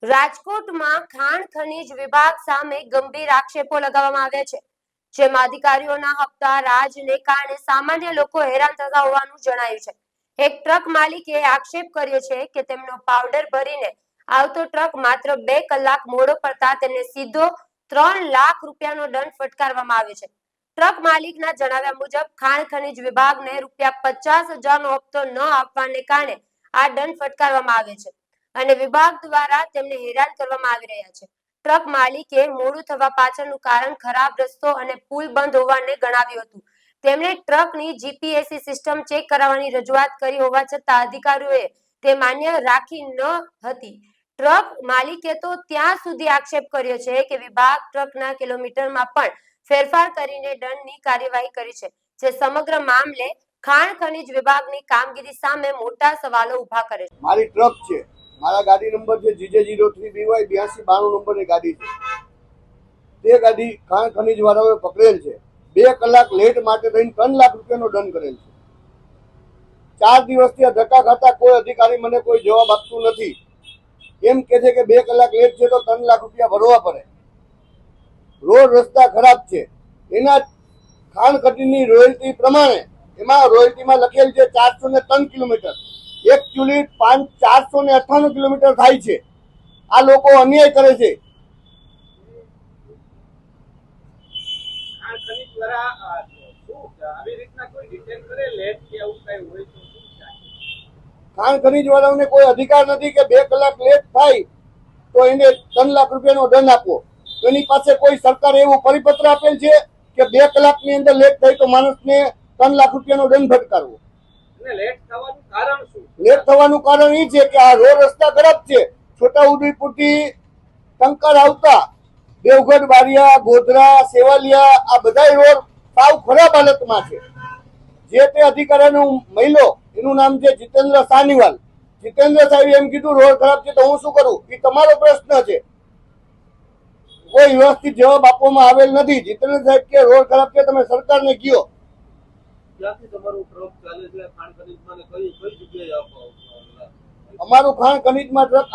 રાજકોટમાં ખાણ ખનીજ વિભાગ સામે ગંભીર આક્ષેપો લગાવવામાં આવ્યા છે, જેમાં અધિકારીઓના હપ્તા રાજને કારણે સામાન્ય લોકો હેરાન થતા હોવાનું જણાયું છે. એક ટ્રક માલિકે આક્ષેપ કર્યો છે કે તેમનો પાવડર ભરીને આવતો ટ્રક માત્ર 2 કલાક મોડો પડતા તેમને સીધો 3 લાખ રૂપિયાનો દંડ ફટકારવામાં આવ્યો છે. ટ્રક માલિકના જણાવ્યા મુજબ ખાણ ખનીજ વિભાગને રૂપિયા 50,000નો હપ્તો ન આપવાને કારણે આ દંડ ફટકારવામાં આવ્યો છે અને વિભાગ દ્વારા તેમને હેરાન કરવામાં આવી રહ્યા છે. ટ્રક માલિકે મોડું થવા પાછળનું કારણ ખરાબ રસ્તો અને પુલ બંધ હોવાને ગણાવ્યું હતું. તેમણે ટ્રકની જીપીએસસી સિસ્ટમ ચેક કરાવવાની રજૂઆત કરી હોવા છતાં અધિકારીઓએ તે માન્ય રાખી ન હતી. ટ્રક માલિકે તો ત્યાં સુધી આક્ષેપ કર્યો છે કે વિભાગ ટ્રકના કિલોમીટરમાં પણ ફેરફાર કરીને દંડની કાર્યવાહી કરી છે, જે સમગ્ર મામલે ખાણ ખનીજ વિભાગની કામગીરી સામે મોટા સવાલો ઉભા કરે છે. મારી ટ્રક છે, મારા ગાડી નંબર છે GJ03BY 8292 નંબરની ગાડી છે. તે ગાડી ખાણ ખનીજ વાળાઓએ પકડેલ છે. 2 કલાક લેટ માટે થઈને 3 લાખ રૂપિયાનો દંડ કરેલ છે. 4 દિવસથી આ ધક્કા ખાતા કોઈ અધિકારી મને કોઈ જવાબ આપતું નથી. એમ કે છે કે 2 કલાક લેટ છે તો 3 લાખ રૂપિયા ભરવા પડે. રોડ રસ્તા ખરાબ છે. એના ખાણ ખનીજની રોયલ્ટી પ્રમાણે એમાં રોયલ્ટીમાં લખેલ છે 403 કિલોમીટર. એકચ્યુઅલી 498 કિલોમીટર થાય છે. આ લોકો અન્યાય કરે છે. ખાણ ખનીજ વાળાઓને કોઈ અધિકાર નથી કે 2 કલાક લેટ થાય તો એને 3 લાખ રૂપિયાનો દંડ આપવો. એની પાસે કોઈ સરકારે એવું પરિપત્ર આપેલ છે કે 2 કલાકની અંદર લેટ થાય તો માણસને 3 લાખ રૂપિયાનો દંડ ફટકારવો. લેટ થવાનું કારણ એ છે કે આ રોડ રસ્તા ખરાબ છે. છોટાઉદેપુર થી ટંકાર આવતા દેવગઢ, બારિયા, ગોધરા, સેવાલિયા આ બધા રોડ સાવ ખરાબ હાલતમાં છે. જે તે અધિકારીનો મહિલો એનું નામ છે જીતેન્દ્ર સાનીવાલ. જીતેન્દ્ર સાહેબ એમ કીધું રોડ ખરાબ છે તો હું શું કરું? એ તમારો પ્રશ્ન છે. કોઈ વ્યવસ્થિત જવાબ આપવામાં આવેલ નથી. જીતેન્દ્ર સાહેબ કે રોડ ખરાબ છે, તમે સરકારને કયો. અમારું ખાણ ખનીજમાં ટ્રક